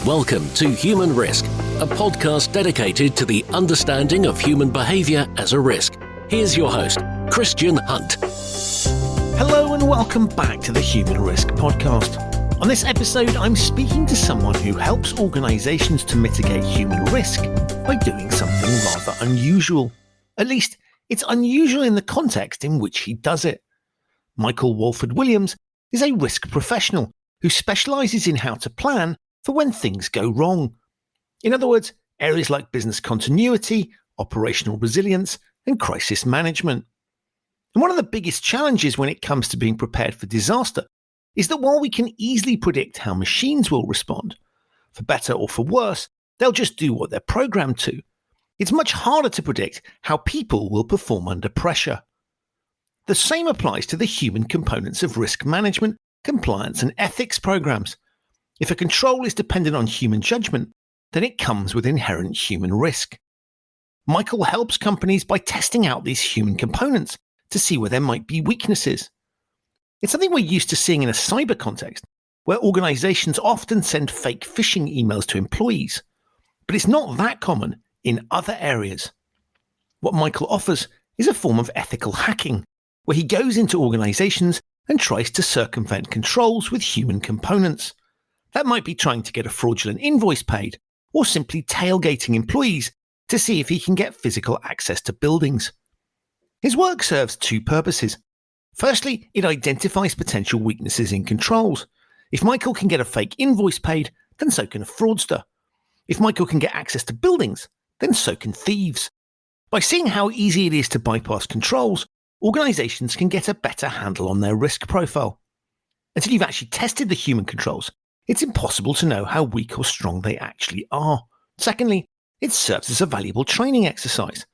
Welcome to Human Risk, a podcast dedicated to the understanding of human behaviour as a risk. Here's your host, Christian Hunt. Hello and welcome back to the Human Risk podcast. On this episode, I'm speaking to someone who helps organisations to mitigate human risk by doing something rather unusual. At least, it's unusual in the context in which he does it. Michael Walford-Williams is a risk professional who specialises in how to plan for when things go wrong. In other words, areas like business continuity, operational resilience, and crisis management. And one of the biggest challenges when it comes to being prepared for disaster is that while we can easily predict how machines will respond, for better or for worse, they'll just do what they're programmed to. It's much harder to predict how people will perform under pressure. The same applies to the human components of risk management, compliance, and ethics programs. If a control is dependent on human judgment, then it comes with inherent human risk. Michael helps companies by testing out these human components to see where there might be weaknesses. It's something we're used to seeing in a cyber context, where organizations often send fake phishing emails to employees, but it's not that common in other areas. What Michael offers is a form of ethical hacking, where he goes into organizations and tries to circumvent controls with human components. That might be trying to get a fraudulent invoice paid, or simply tailgating employees to see if he can get physical access to buildings. His work serves two purposes. Firstly, it identifies potential weaknesses in controls. If Michael can get a fake invoice paid, then so can a fraudster. If Michael can get access to buildings, then so can thieves. By seeing how easy it is to bypass controls, organizations can get a better handle on their risk profile. Until you've actually tested the human controls, it's impossible to know how weak or strong they actually are. Secondly, it serves as a valuable training exercise.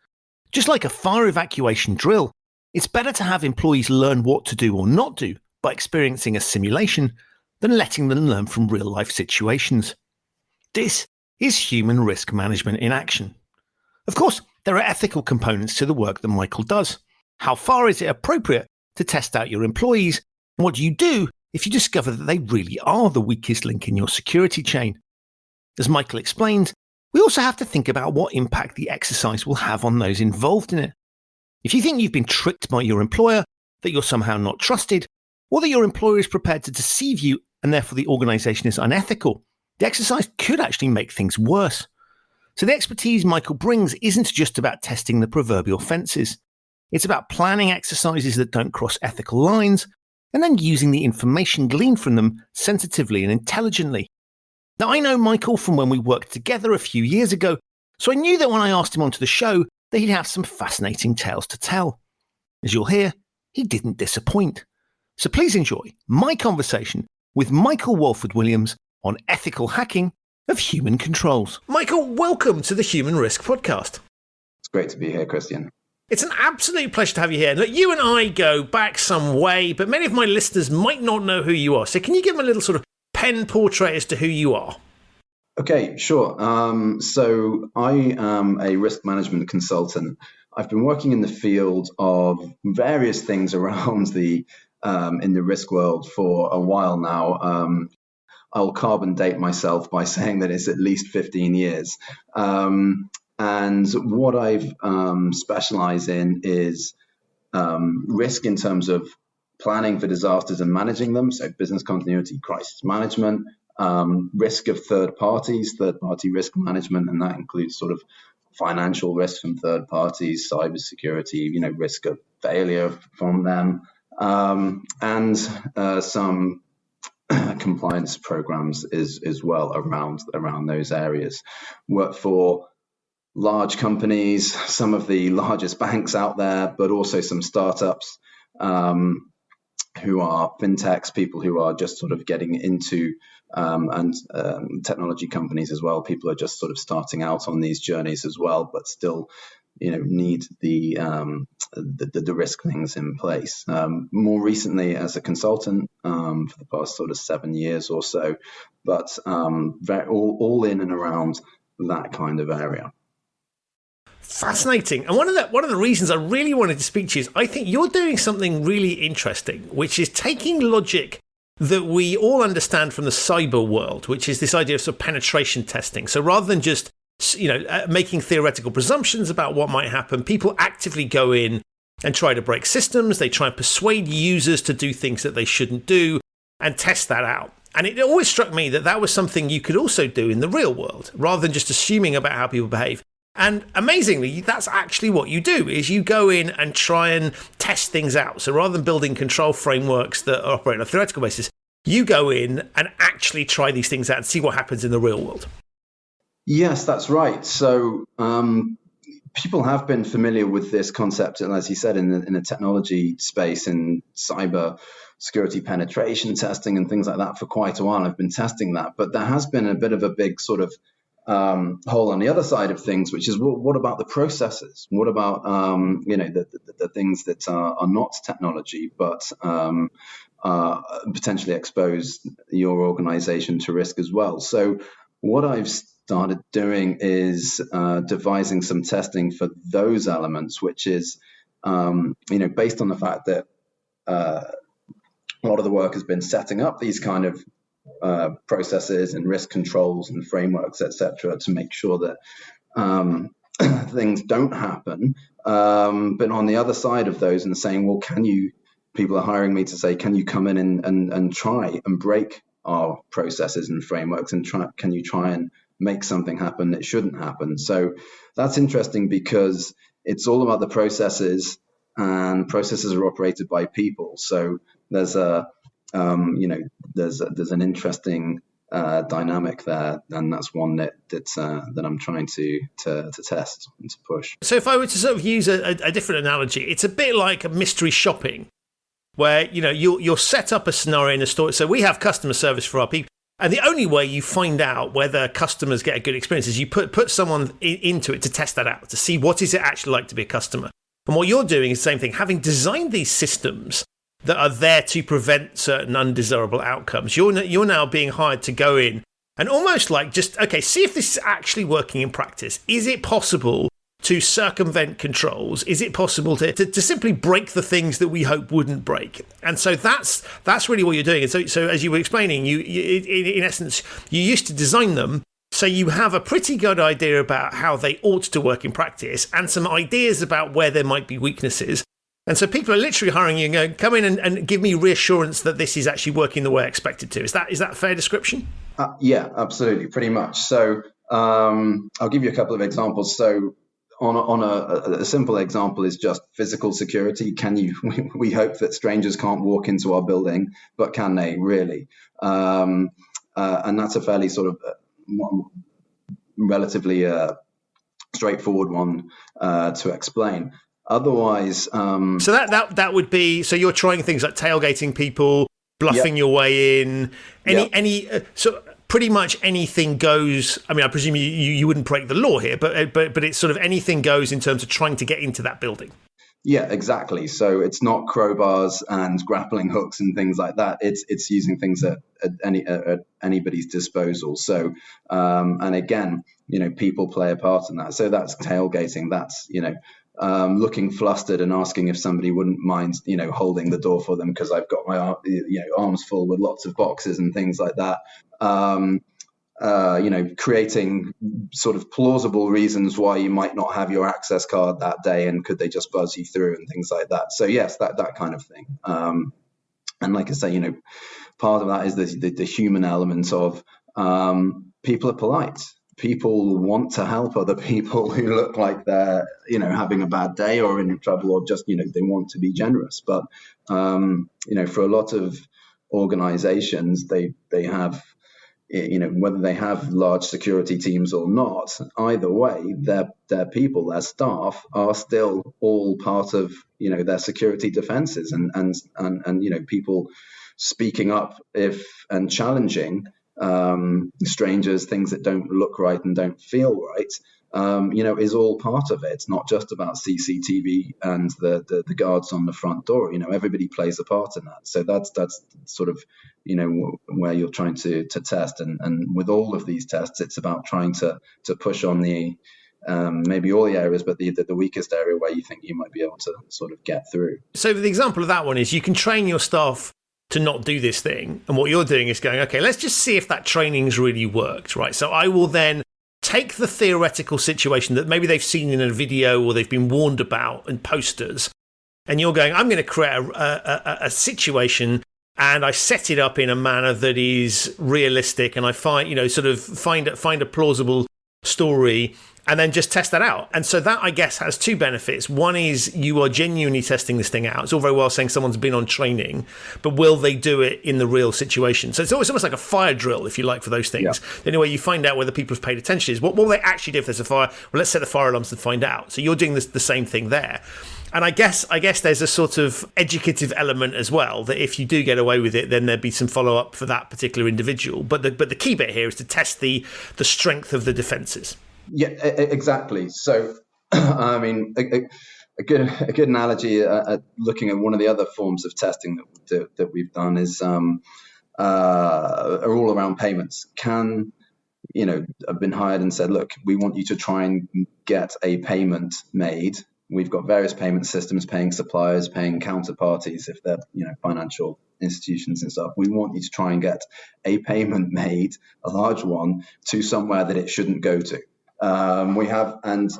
Just like a fire evacuation drill, it's better to have employees learn what to do or not do by experiencing a simulation than letting them learn from real-life situations. This is human risk management in action. Of course, there are ethical components to the work that Michael does. How far is it appropriate to test out your employees? And what do you do if you discover that they really are the weakest link in your security chain? As Michael explains, we also have to think about what impact the exercise will have on those involved in it. If you think you've been tricked by your employer, that you're somehow not trusted, or that your employer is prepared to deceive you and therefore the organisation is unethical, the exercise could actually make things worse. So the expertise Michael brings isn't just about testing the proverbial fences. It's about planning exercises that don't cross ethical lines, and then using the information gleaned from them sensitively and intelligently. Now, I know Michael from when we worked together a few years ago, so I knew that when I asked him onto the show that he'd have some fascinating tales to tell. As you'll hear, he didn't disappoint. So please enjoy my conversation with Michael Walford-Williams on ethical hacking of human controls. Michael, welcome to the Human Risk podcast. It's great to be here, Christian. It's an absolute pleasure to have you here. Look, you and I go back some way, but many of my listeners might not know who you are. So can you give them a little sort of pen portrait as to who you are? Okay, sure. So I am a risk management consultant. I've been working in the field of various things around the in the risk world for a while now. I'll carbon date myself by saying that it's at least 15 years. And what I've specialized in is risk in terms of planning for disasters and managing them, so business continuity, crisis management, risk of third-party risk management, and that includes sort of financial risk from third parties, cybersecurity, risk of failure from them, and some compliance programs as well around those areas. Work for large companies, some of the largest banks out there, but also some startups who are fintechs, people who are just sort of getting into and technology companies as well. People are just sort of starting out on these journeys as well, but still, need the risk things in place. More recently, as a consultant for the past sort of 7 years or so, but all in and around that kind of area. Fascinating. And one of the reasons I really wanted to speak to you is I think you're doing something really interesting, which is taking logic that we all understand from the cyber world, which is this idea of sort of penetration testing. So rather than just making theoretical presumptions about what might happen, people actively go in and try to break systems. They try and persuade users to do things that they shouldn't do and test that out. And it always struck me that that was something you could also do in the real world, rather than just assuming about how people behave. And amazingly, that's actually what you do, is you go in and try and test things out. So rather than building control frameworks that operate on a theoretical basis, you go in and actually try these things out and see what happens in the real world. Yes, that's right. So people have been familiar with this concept, and as you said, in the technology space, in cyber security penetration testing and things like that for quite a while. I've been testing that, but there has been a bit of a big sort of hole on the other side of things, which is what about the processes? What about the things that are not technology, but potentially expose your organization to risk as well? So what I've started doing is devising some testing for those elements, which is based on the fact that a lot of the work has been setting up these kind of processes and risk controls and frameworks, etc., to make sure that things don't happen. But on the other side of those, and saying, well, people are hiring me to say, can you come in and try and break our processes and frameworks, and can you try and make something happen that shouldn't happen? So that's interesting, because it's all about the processes, and processes are operated by people. So there's there's an interesting dynamic there, and that's one that I'm trying to test and to push. So if I were to sort of use a different analogy, it's a bit like a mystery shopping, where you'll set up a scenario in a store. So we have customer service for our people, and the only way you find out whether customers get a good experience is you put someone into it to test that out, to see what is it actually like to be a customer. And what you're doing is the same thing, having designed these systems that are there to prevent certain undesirable outcomes. You're now being hired to go in and almost like see if this is actually working in practice. Is it possible to circumvent controls? Is it possible to simply break the things that we hope wouldn't break? And so that's really what you're doing. And so as you were explaining, you in essence, you used to design them, so you have a pretty good idea about how they ought to work in practice, and some ideas about where there might be weaknesses. And so people are literally hiring you and going, come in and give me reassurance that this is actually working the way I expect it to. Is that a fair description? Yeah, absolutely, pretty much. So I'll give you a couple of examples. So on a simple example is just physical security. We hope that strangers can't walk into our building, but can they really? And that's a fairly sort of relatively straightforward one to explain. Otherwise, so that would be, so you're trying things like tailgating people, bluffing your way in, so pretty much anything goes. I mean, I presume you wouldn't break the law here, but it's sort of anything goes in terms of trying to get into that building. Yeah, exactly. So it's not crowbars and grappling hooks and things like that. It's using things at anybody's disposal. So and again, people play a part in that. So that's tailgating. That's looking flustered and asking if somebody wouldn't mind, holding the door for them because I've got my arms full with lots of boxes and things like that. Creating sort of plausible reasons why you might not have your access card that day, and could they just buzz you through and things like that. So yes, that kind of thing. And like I say, part of that is the human element of people are polite. People want to help other people who look like they're, having a bad day or in trouble, or just, they want to be generous. But, for a lot of organizations, they have, whether they have large security teams or not, either way, their people, their staff are still all part of, their security defenses, and people speaking up and challenging strangers, things that don't look right and don't feel right, is all part of it. It's not just about CCTV and the guards on the front door. Everybody plays a part in that. So that's sort of, where you're trying to test. And with all of these tests, it's about trying to push on the maybe all the areas, but the weakest area where you think you might be able to sort of get through. So the example of that one is you can train your staff to not do this thing. And what you're doing is going, okay, let's just see if that training's really worked, right? So I will then take the theoretical situation that maybe they've seen in a video or they've been warned about in posters, and you're going, I'm going to create a situation, and I set it up in a manner that is realistic, and I find a plausible story, and then just test that out. And so that, I guess, has two benefits. One is you are genuinely testing this thing out. It's all very well saying someone's been on training, but will they do it in the real situation? So it's almost like a fire drill, if you like, for those things. Yeah. The only way you find out whether people have paid attention is what will they actually do if there's a fire? Well, let's set the fire alarms and find out. So you're doing the same thing there. And I guess there's a sort of educative element as well, that if you do get away with it, then there'd be some follow-up for that particular individual. But the key bit here is to test the strength of the defences. Yeah, exactly. So, I mean, a good analogy at looking at one of the other forms of testing that we've done is are all around payments. I've been hired and said, look, we want you to try and get a payment made. We've got various payment systems, paying suppliers, paying counterparties if they're financial institutions and stuff. We want you to try and get a payment made, a large one, to somewhere that it shouldn't go to. We have, and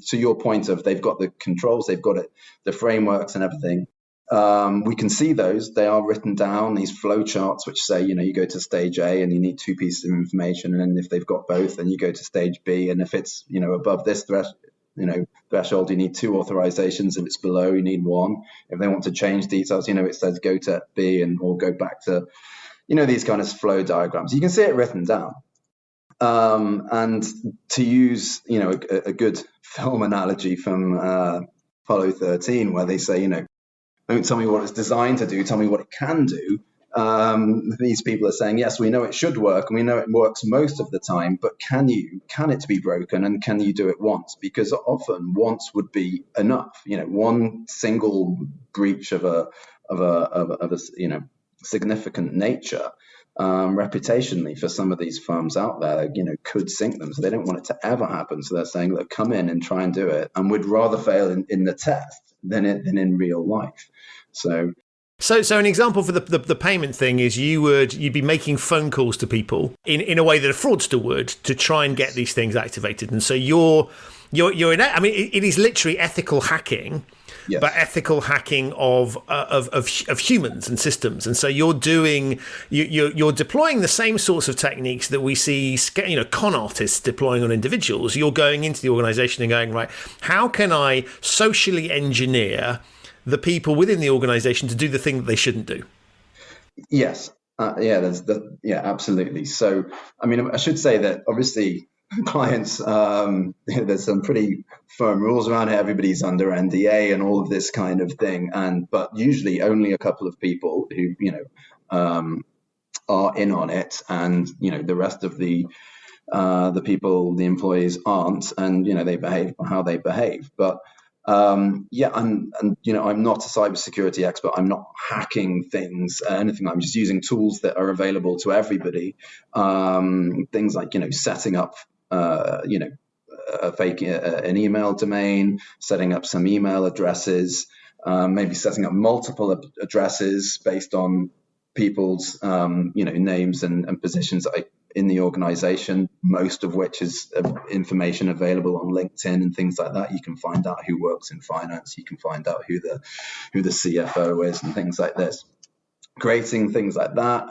to your point of they've got the controls, they've got the frameworks and everything. We can see those. They are written down, these flow charts, which say, you go to stage A and you need two pieces of information. And then if they've got both, then you go to stage B. And if it's, above this threshold, you need two authorizations. If it's below, you need one. If they want to change details, it says go to B or go back to, these kind of flow diagrams. You can see it written down. And to use, a good film analogy from Apollo 13, where they say, don't tell me what it's designed to do, tell me what it can do. These people are saying, yes, we know it should work, and we know it works most of the time, but can it be broken, and can you do it once? Because often once would be enough. One single breach of a significant nature, reputationally for some of these firms out there, could sink them. So they don't want it to ever happen. So they're saying, look, come in and try and do it. And we'd rather fail in the test than in real life. So an example for the payment thing is you'd be making phone calls to people in a way that a fraudster would to try and get these things activated. And so you're in. I mean, it is literally ethical hacking. Yes. But ethical hacking of humans and systems, and so you're deploying the same sorts of techniques that we see, con artists deploying on individuals. You're going into the organisation and going, right, how can I socially engineer the people within the organisation to do the thing that they shouldn't do? Yes, absolutely. So, I mean, I should say that obviously clients, there's some pretty firm rules around it. Everybody's under NDA and all of this kind of thing. But usually only a couple of people who, are in on it, and, the rest of the people, the employees aren't, and, they behave how they behave. But I'm not a cybersecurity expert. I'm not hacking things, anything. I'm just using tools that are available to everybody. Things like, setting up, an email domain, setting up some email addresses, maybe setting up multiple addresses based on people's, names and positions in the organization, most of which is information available on LinkedIn and things like that. You can find out who works in finance. You can find out who the CFO is and things like this. Creating things like that,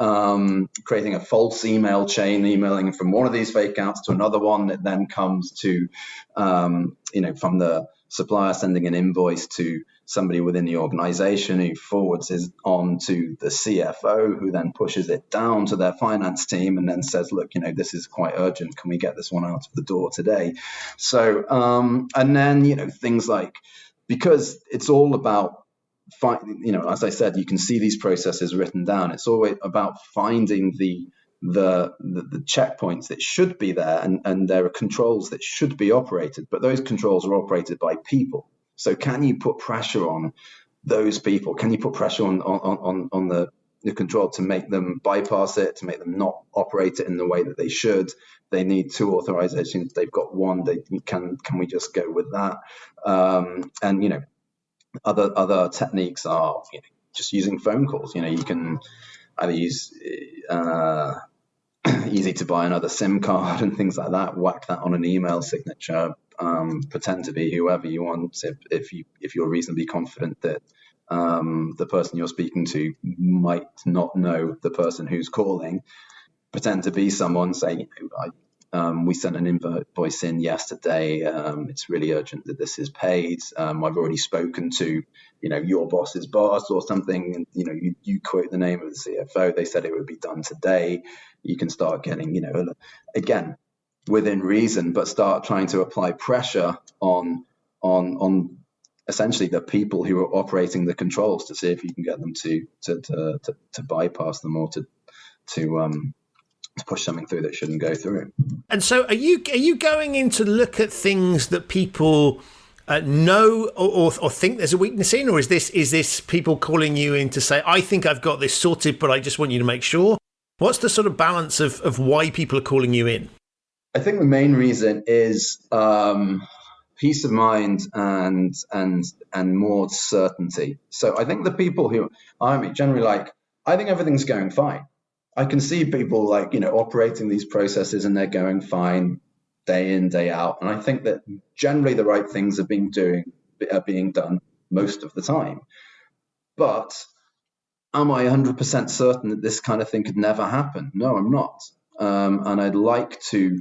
creating a false email chain, emailing from one of these fake accounts to another one that then comes to, from the supplier sending an invoice to somebody within the organization who forwards it on to the CFO, who then pushes it down to their finance team and then says, look, this is quite urgent. Can we get this one out of the door today? So, and then, things like, because it's all about, as I said, you can see these processes written down. It's always about finding the checkpoints that should be there, and there are controls that should be operated, but those controls are operated by people. So can you put pressure on those people? Can you put pressure on the control to make them bypass it, to make them not operate it in the way that they should? They need two authorizations. They've got one. Can we just go with that? And other techniques are just using phone calls. You can either use easy to buy another SIM card and things like that, whack that on an email signature, pretend to be whoever you want if you're reasonably confident that the person you're speaking to might not know the person who's calling. Pretend to be someone, say, we sent an invoice in yesterday. It's really urgent that this is paid. I've already spoken to, your boss's boss or something. And, you quote the name of the CFO. They said it would be done today. You can start getting, again, within reason, but start trying to apply pressure on essentially the people who are operating the controls to see if you can get them to bypass them or to push something through that shouldn't go through. And so are you going in to look at things that people know or think there's a weakness in, or is this people calling you in to say, I think I've got this sorted, but I just want you to make sure? What's the sort of balance of why people are calling you in? I think the main reason is peace of mind and more certainty. So I think the people who are generally like, I think everything's going fine. I can see people operating these processes and they're going fine day in, day out. And I think that generally the right things are being done most of the time. But am I 100% certain that this kind of thing could never happen? No, I'm not. And I'd like to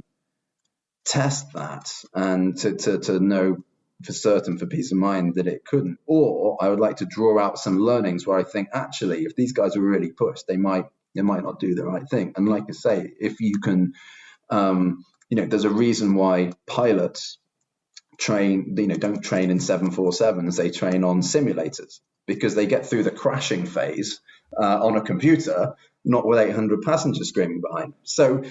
test that and to know for certain, for peace of mind, that it couldn't. Or I would like to draw out some learnings where I think, actually, if these guys were really pushed, they might not do the right thing. And like I say, if you can, there's a reason why pilots don't train in 747s, they train on simulators, because they get through the crashing phase on a computer, not with 800 passengers screaming behind. So,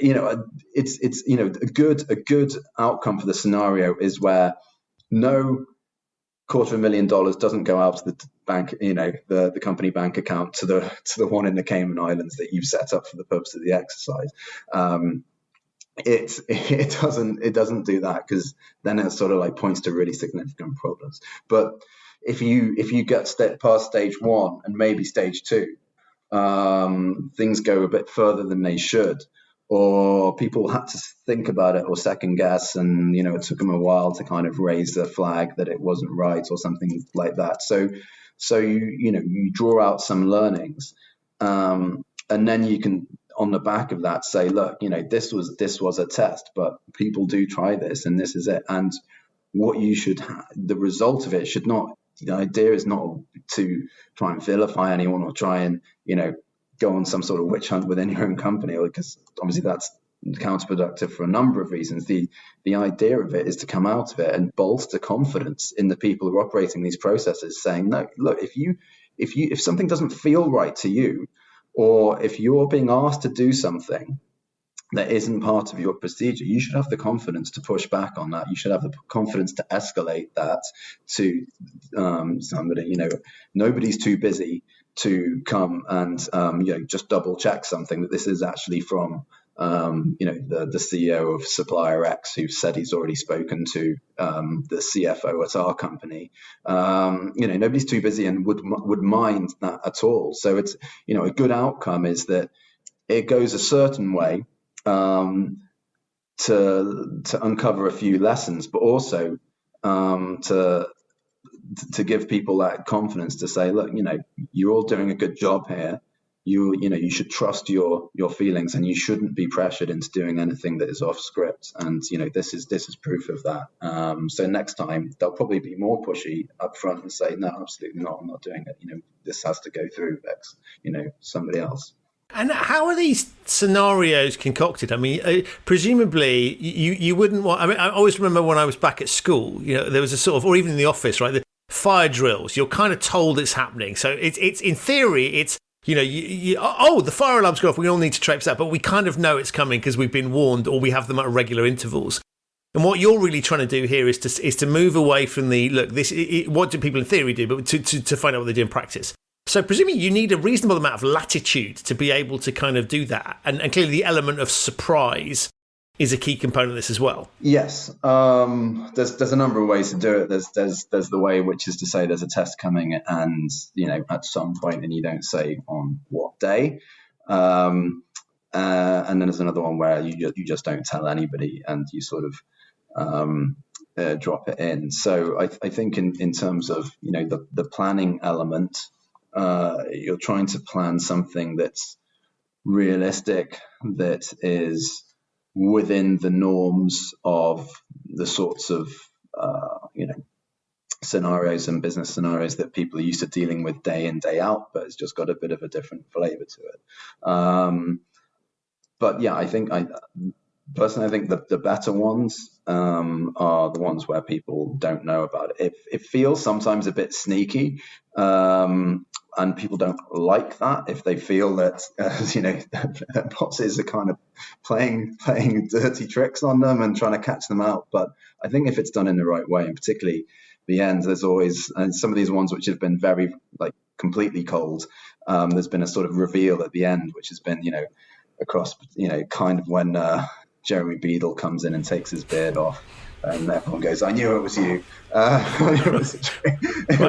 it's a good outcome for the scenario is where no $250,000 doesn't go out to the bank, the company bank account to the one in the Cayman Islands that you've set up for the purpose of the exercise. It doesn't do that, because then it sort of like points to really significant problems. But if you get past stage 1 and maybe stage 2, things go a bit further than they should, or people had to think about it or second guess, and it took them a while to kind of raise the flag that it wasn't right or something like that. So you draw out some learnings, and then you can, on the back of that, say, look, this was a test, but people do try this, and this is it. And what you should the result of it should not. The idea is not to try and vilify anyone or try and go on some sort of witch hunt within your own company, because obviously that's counterproductive for a number of reasons. The idea of it is to come out of it and bolster confidence in the people who are operating these processes, saying, no, look, if something doesn't feel right to you, or if you're being asked to do something that isn't part of your procedure, you should have the confidence to push back on that. You should have the confidence to escalate that to somebody. Nobody's too busy to come and just double check something, that this is actually from the CEO of supplier X, who said he's already spoken to the CFO at our company. Nobody's too busy and would mind that at all. So it's a good outcome is that it goes a certain way to uncover a few lessons, but also to give people that confidence to say, look, you're all doing a good job here. You should trust your feelings, and you shouldn't be pressured into doing anything that is off script. And this is proof of that. So next time they'll probably be more pushy up front and say, no, absolutely not. I'm not doing it. This has to go through X, somebody else. And how are these scenarios concocted? I mean, presumably you wouldn't want. I mean, I always remember when I was back at school, there was a sort of, or even in the office, right? The fire drills. You're kind of told it's happening. So it's in theory, it's the fire alarm's go off. We all need to traipse out, but we kind of know it's coming because we've been warned, or we have them at regular intervals. And what you're really trying to do here is to move away from the look. What do people in theory do, but to find out what they do in practice. So presumably you need a reasonable amount of latitude to be able to kind of do that. And clearly the element of surprise is a key component of this as well. Yes, there's a number of ways to do it. There's the way which is to say there's a test coming, and at some point, and you don't say on what day. And then there's another one where you just don't tell anybody, and you sort of drop it in. So I think in terms of the planning element, you're trying to plan something that's realistic, that is within the norms of the sorts of scenarios and business scenarios that people are used to dealing with day in, day out, but it's just got a bit of a different flavor to it. But yeah, I think personally, I think the better ones are the ones where people don't know about it. It feels sometimes a bit sneaky, and people don't like that if they feel that that bosses are kind of playing dirty tricks on them and trying to catch them out. But I think if it's done in the right way, and particularly the end, there's always, and some of these ones which have been very completely cold, there's been a sort of reveal at the end, which has been across kind of when Jeremy Beadle comes in and takes his beard off, and everyone goes, "I knew it was you."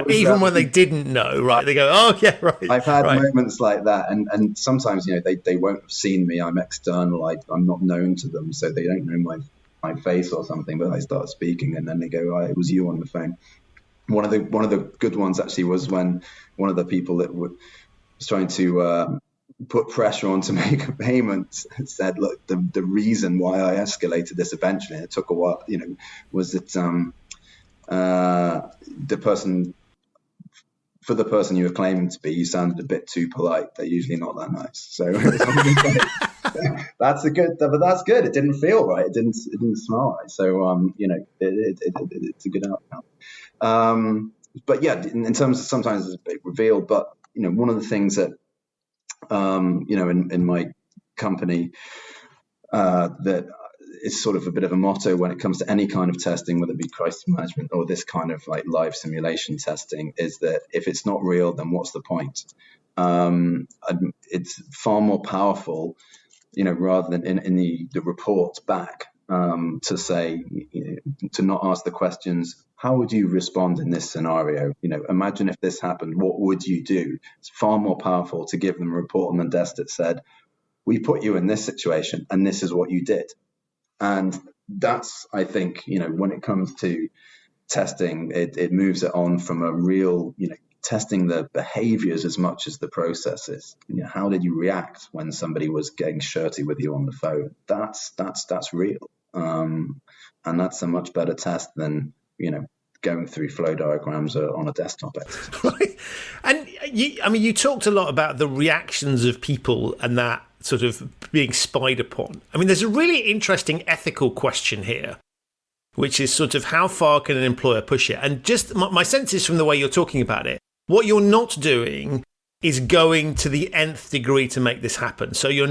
Even when they didn't know, right? They go, "Oh yeah, right." I've had moments like that, and sometimes they won't have seen me. I'm external. I'm not known to them, so they don't know my face or something. But I start speaking, and then they go, "Oh, it was you on the phone." One of the good ones actually was when one of the people that was trying to put pressure on to make a payment said, "Look, the reason why I escalated this eventually, and it took a while, was that the person you were claiming to be, you sounded a bit too polite. They're usually not that nice." So that's good. It didn't feel right. It didn't smell right. So it's a good outcome. But yeah, in terms of sometimes it's a big reveal. But one of the things that in my company, that is sort of a bit of a motto when it comes to any kind of testing, whether it be crisis management or this kind of live simulation testing, is that if it's not real, then what's the point? It's far more powerful, rather than in the report back, to say, to not ask the questions, how would you respond in this scenario? Imagine if this happened, what would you do? It's far more powerful to give them a report on the desk that said, we put you in this situation and this is what you did. And that's, I think, when it comes to testing, it moves it on from a real, testing the behaviors as much as the processes. How did you react when somebody was getting shirty with you on the phone? That's real. And that's a much better test than, going through flow diagrams on a desktop exercise. Right. And you talked a lot about the reactions of people and that sort of being spied upon. There's a really interesting ethical question here, which is sort of how far can an employer push it? And just my sense is from the way you're talking about it, what you're not doing is going to the nth degree to make this happen. So you're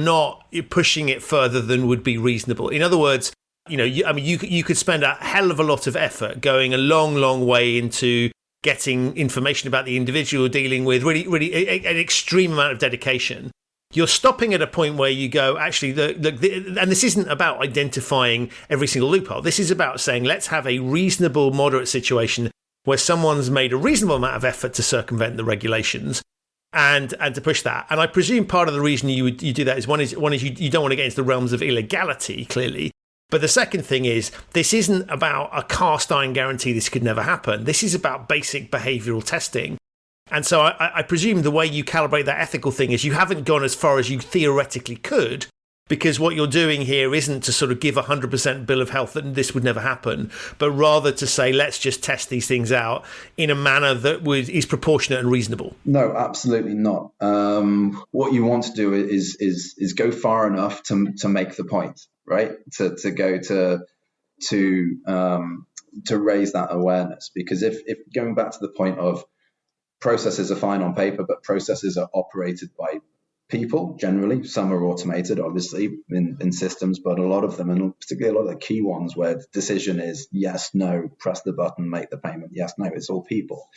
pushing it further than would be reasonable. In other words, you could spend a hell of a lot of effort going a long, long way into getting information about the individual you're dealing with, really an extreme amount of dedication. You're stopping at a point where you go, actually, and this isn't about identifying every single loophole. This is about saying, let's have a reasonable, moderate situation where someone's made a reasonable amount of effort to circumvent the regulations and to push that. And I presume part of the reason you do that is one is you don't want to get into the realms of illegality, clearly. But the second thing is, this isn't about a cast iron guarantee this could never happen. This is about basic behavioural testing. And so I presume the way you calibrate that ethical thing is you haven't gone as far as you theoretically could, because what you're doing here isn't to sort of give 100% bill of health that this would never happen, but rather to say, let's just test these things out in a manner that is proportionate and reasonable. No, absolutely not. What you want to do is go far enough to make the point, right? To go to raise that awareness, because if going back to the point of processes are fine on paper, but processes are operated by people generally. Some are automated, obviously, in systems, but a lot of them, and particularly a lot of the key ones where the decision is yes, no, press the button, make the payment, yes, no, it's all people.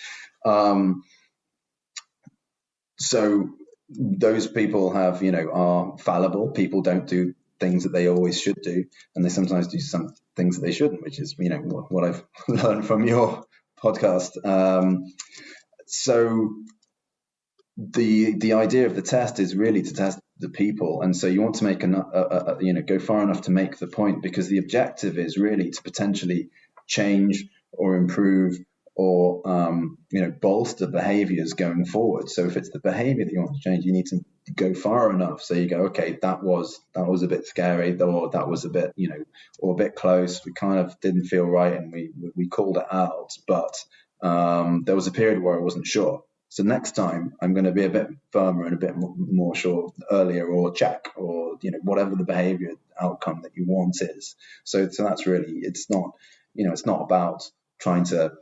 So those people are fallible. People don't do things that they always should do, and they sometimes do some things that they shouldn't, which is what I've learned from your podcast. So the idea of the test is really to test the people, and so you want to make go far enough to make the point, because the objective is really to potentially change or improve or bolster behaviors going forward. So if it's the behavior that you want to change, you need to go far enough so you go, okay, that was a bit scary, or that was a bit or a bit close, we kind of didn't feel right, and we called it out, but there was a period where I wasn't sure. So next time I'm going to be a bit firmer and a bit more sure earlier, or check, or whatever the behavior outcome that you want is. So that's really, it's not about trying to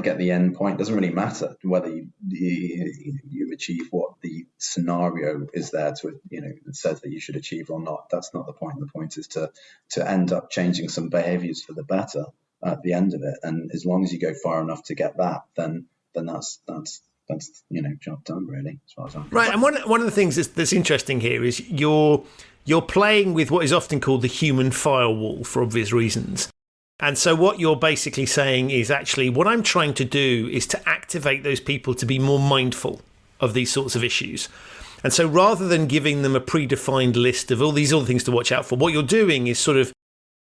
get the end point. It doesn't really matter whether you achieve what the scenario is there to it says that you should achieve or not. That's not the point. The point is to end up changing some behaviors for the better at the end of it. And as long as you go far enough to get that, then that's job done, really, as far as I'm concerned. Right. And one of the things that's interesting here is you're playing with what is often called the human firewall for obvious reasons. And so what you're basically saying is, actually what I'm trying to do is to activate those people to be more mindful of these sorts of issues. And so rather than giving them a predefined list of all these other things to watch out for, what you're doing is sort of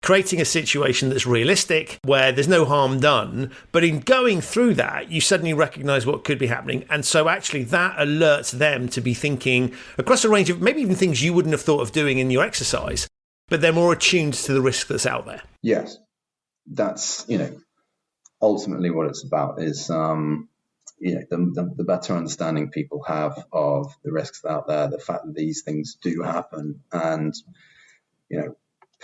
creating a situation that's realistic, where there's no harm done. But in going through that, you suddenly recognize what could be happening. And so actually that alerts them to be thinking across a range of maybe even things you wouldn't have thought of doing in your exercise, but they're more attuned to the risk that's out there. Yes. That's, ultimately what it's about is, the better understanding people have of the risks out there, the fact that these things do happen, and,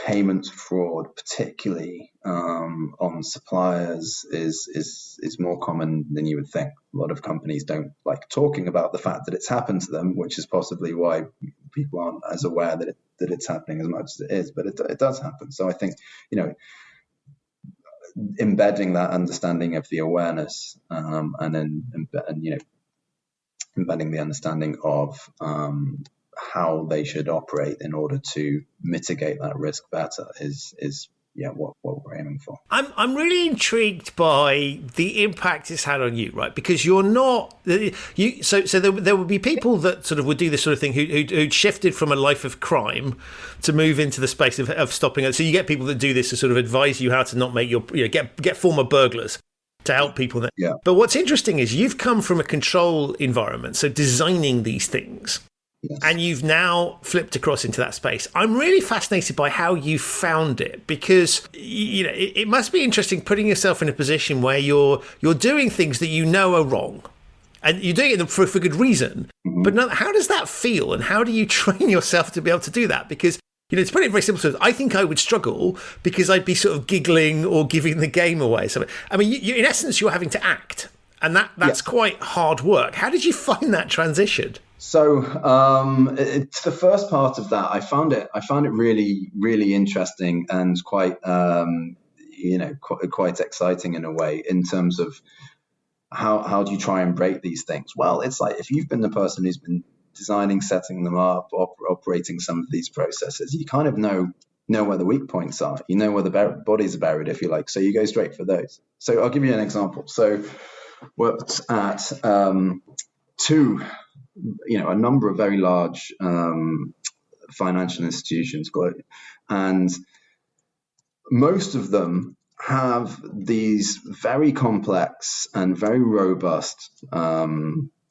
payment fraud, particularly on suppliers, is more common than you would think. A lot of companies don't like talking about the fact that it's happened to them, which is possibly why people aren't as aware that it's happening as much as it is, but it does happen. So I think, embedding that understanding of the awareness, and then embedding the understanding of how they should operate in order to mitigate that risk better is what we're aiming for. I'm really intrigued by the impact it's had on you, right? Because you're not so there would be people that sort of would do this sort of thing who'd shifted from a life of crime to move into the space of stopping it. So you get people that do this to sort of advise you how to not make your get former burglars to help people. Yeah. But what's interesting is you've come from a control environment, so designing these things. Yes. And you've now flipped across into that space. I'm really fascinated by how you found it, because it must be interesting putting yourself in a position where you're doing things that are wrong, and you're doing it for good reason. Mm-hmm. But how does that feel, and how do you train yourself to be able to do that? Because to put it very simple, I think I would struggle, because I'd be sort of giggling or giving the game away. So I mean, in essence, you're having to act, and that's quite hard work. How did you find that transition? So it's the first part of that. I found it really, really interesting and quite, quite exciting in a way, in terms of how do you try and break these things? Well, it's like, if you've been the person who's been designing, setting them up, operating some of these processes, you kind of know where the weak points are. You know where the bodies are buried, if you like. So you go straight for those. So I'll give you an example. So worked at a number of very large financial institutions globally, and most of them have these very complex and very robust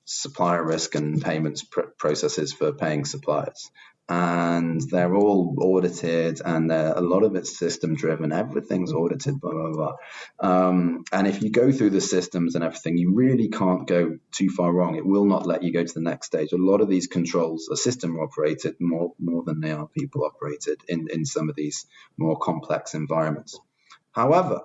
supplier risk and payments processes for paying suppliers. And they're all audited, and a lot of it's system driven. Everything's audited, blah, blah, blah. And if you go through the systems and everything, you really can't go too far wrong. It will not let you go to the next stage. A lot of these controls are system operated more than they are people operated in some of these more complex environments. However,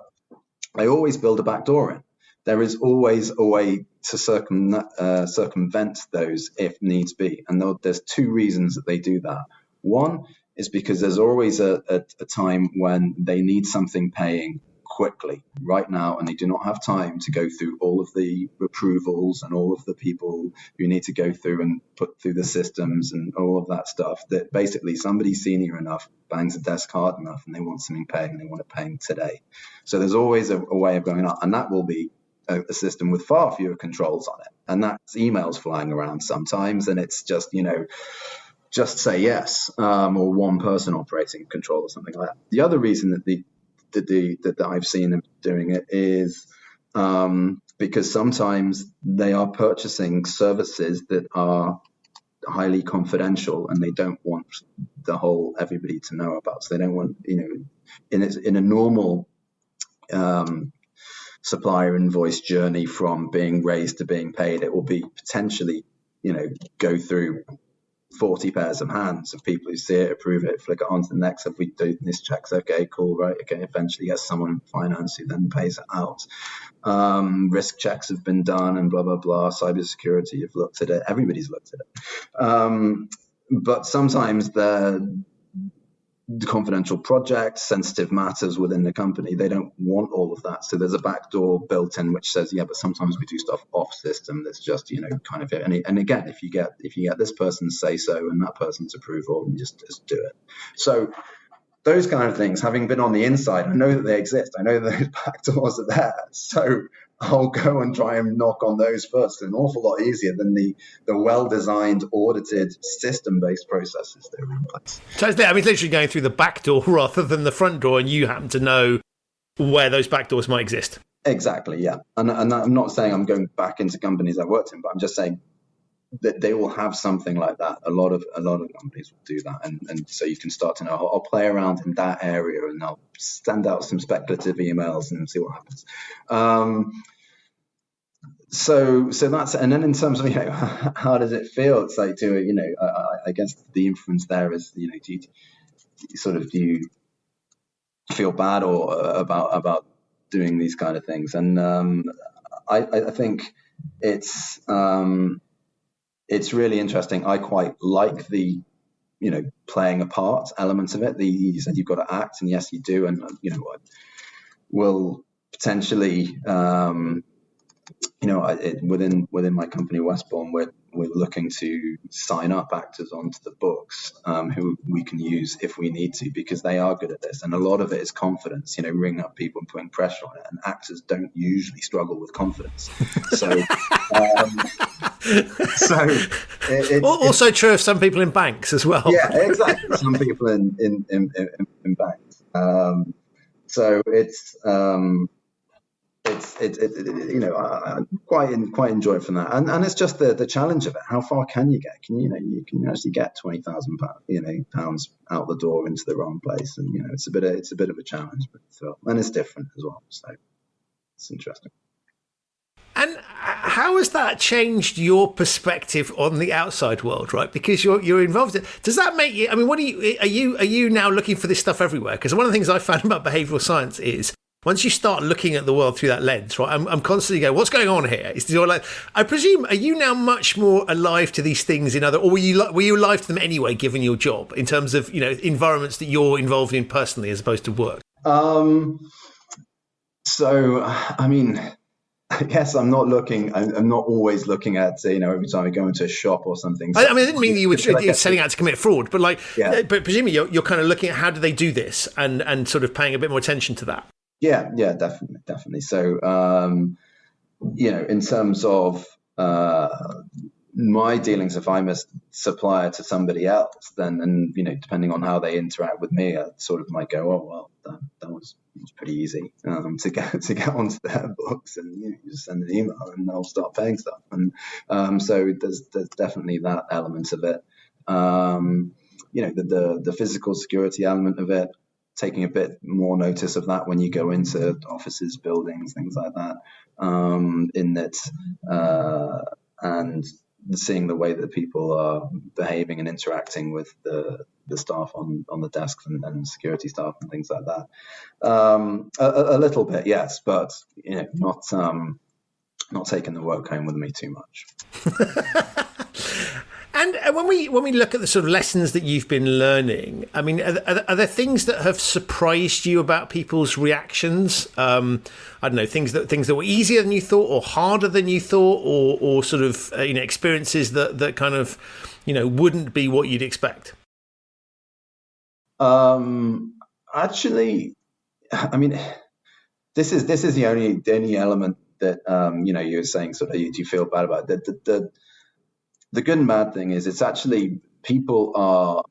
they always build a backdoor in. There is always a way to circumvent those if needs be. And there's two reasons that they do that. One is because there's always a time when they need something paying quickly right now, and they do not have time to go through all of the approvals and all of the people who need to go through and put through the systems and all of that stuff, that basically somebody senior enough bangs a desk hard enough and they want something paid and they want it paid today. So there's always a way of going up, and that will be a system with far fewer controls on it. And that's emails flying around sometimes, and it's just, just say yes, or one person operating control or something like that. The other reason that I've seen them doing it is because sometimes they are purchasing services that are highly confidential and they don't want everybody to know about. So they don't want, in a normal supplier invoice journey from being raised to being paid, it will be potentially, go through 40 pairs of hands of people who see it, approve it, flick it on to the next. If we do this checks, okay, cool, right, okay, eventually get someone in finance who then pays it out. Risk checks have been done and blah, blah, blah. Cybersecurity, you've looked at it. Everybody's looked at it. But sometimes the confidential projects, sensitive matters within the company, they don't want all of that. So there's a backdoor built in which says, yeah, but sometimes we do stuff off system that's just, kind of it. And again, if you get this person's say so and that person's approval, you just do it. So those kind of things, having been on the inside, I know that they exist. I know that those backdoors are there. So I'll go and try and knock on those first. It's an awful lot easier than the well-designed, audited, system-based processes that are in place. So it's literally going through the back door rather than the front door, and you happen to know where those back doors might exist. Exactly, yeah. And I'm not saying I'm going back into companies I've worked in, but I'm just saying that they will have something like that. A lot of companies will do that, and so you can start to know. I'll play around in that area, and I'll send out some speculative emails and see what happens. So that's, and then in terms of how does it feel? It's like I guess the inference there is do you feel bad or about doing these kind of things? And I think it's really interesting. I quite like the, playing a part element of it. You said you've got to act, and yes, you do. And, will potentially, within my company, Westbourne, we're looking to sign up actors onto the books who we can use if we need to, because they are good at this. And a lot of it is confidence, ringing up people and putting pressure on it. And actors don't usually struggle with confidence. So, also true of some people in banks as well. Yeah, exactly. Some people in banks. So I quite enjoy it from that, and it's just the challenge of it. How far can you get? You can actually get £20,000 pounds out the door into the wrong place, and it's a bit of a challenge, and it's different as well. So it's interesting. And how has that changed your perspective on the outside world, right? Because you're involved. Does that make you? What are you now looking for this stuff everywhere? Because one of the things I found about behavioural science is, once you start looking at the world through that lens, right, I'm constantly going, what's going on here? I presume, are you now much more alive to these things or were you alive to them anyway, given your job, in terms of, environments that you're involved in personally as opposed to work? I guess I'm not always looking at, every time I go into a shop or something. I didn't mean that you were setting out to commit fraud, but but presumably you're kind of looking at how do they do this and sort of paying a bit more attention to that. Yeah, definitely. So, in terms of my dealings, if I'm a supplier to somebody else, then, depending on how they interact with me, I sort of might go, oh, well, that was pretty easy to get onto their books, and you just send an email and they'll start paying stuff. And so there's definitely that element of it. The physical security element of it, taking a bit more notice of that when you go into offices, buildings, things like that, and seeing the way that people are behaving and interacting with the staff on the desks and security staff and things like that. A little bit, yes, but not taking the work home with me too much. And when we look at the sort of lessons that you've been learning, I mean, are there things that have surprised you about people's reactions? I don't know, things that were easier than you thought, or harder than you thought, or sort of experiences that kind of wouldn't be what you'd expect. Actually, I mean, this is the only element that you're saying sort of you feel bad about. The good and bad thing is it's actually people are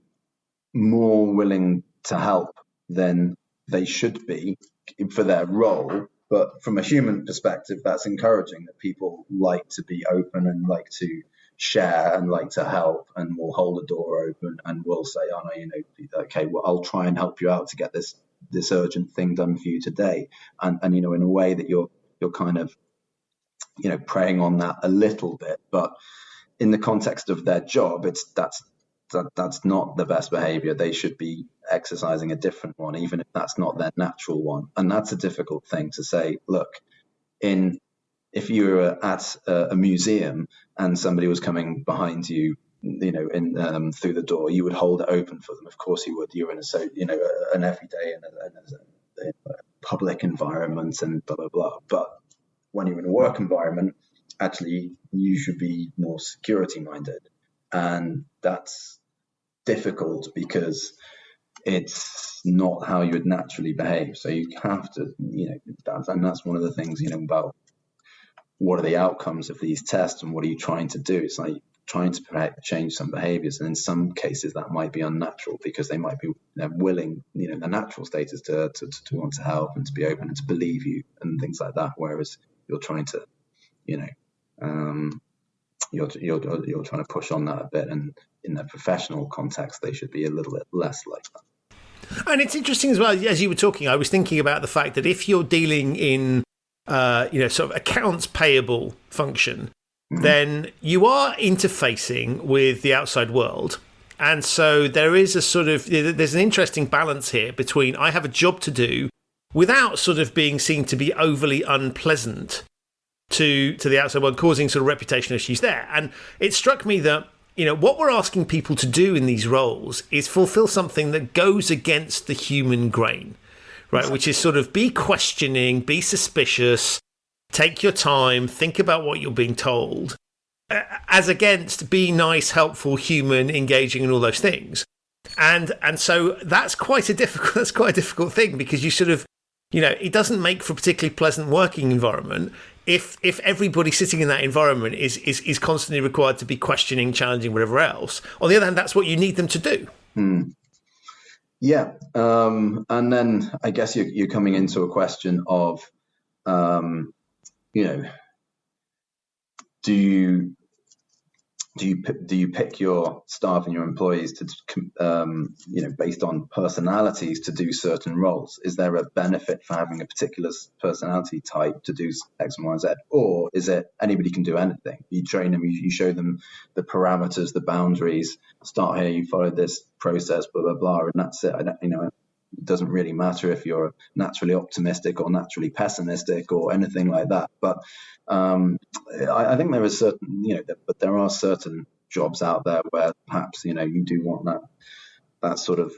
more willing to help than they should be for their role. But from a human perspective, that's encouraging, that people like to be open and like to share and like to help, and will hold the door open and will say, oh no, okay, well, I'll try and help you out to get this urgent thing done for you today. And in a way that you're kind of, preying on that a little bit, but in the context of their job, that's not the best behavior. They should be exercising a different one, even if that's not their natural one. And that's a difficult thing to say. Look, if you were at a museum and somebody was coming behind you, through the door, you would hold it open for them. Of course you would. You're in an everyday and a public environment and blah, blah, blah. But when you're in a work environment, actually, you should be more security minded. And that's difficult because it's not how you would naturally behave. So you have to, and that's one of the things, about what are the outcomes of these tests and what are you trying to do? It's like trying to change some behaviors. And in some cases that might be unnatural because they might be willing, their natural state is to want to help and to be open and to believe you and things like that. Whereas you're trying to, you're trying to push on that a bit, and in a professional context, they should be a little bit less like that. And it's interesting as well, as you were talking, I was thinking about the fact that if you're dealing in, sort of accounts payable function, then you are interfacing with the outside world. And so there is there's an interesting balance here between I have a job to do without sort of being seen to be overly unpleasant to the outside world, causing sort of reputational issues there. And it struck me that, what we're asking people to do in these roles is fulfill something that goes against the human grain, right? Which is sort of be questioning, be suspicious, take your time, think about what you're being told, as against be nice, helpful, human, engaging, and all those things. And so that's quite a difficult thing, because you sort of, it doesn't make for a particularly pleasant working environment if everybody sitting in that environment is constantly required to be questioning, challenging, whatever else. On the other hand, that's what you need them to do. Yeah. And then I guess you're coming into a question of, do you pick your staff and your employees to, based on personalities to do certain roles? Is there a benefit for having a particular personality type to do X, Y, and Z? Or is it anybody can do anything? You train them, you show them the parameters, the boundaries, start here, you follow this process, blah, blah, blah, and that's it. It doesn't really matter if you're naturally optimistic or naturally pessimistic or anything like that. But I think there is certain, but there are certain jobs out there where perhaps, you do want that sort of,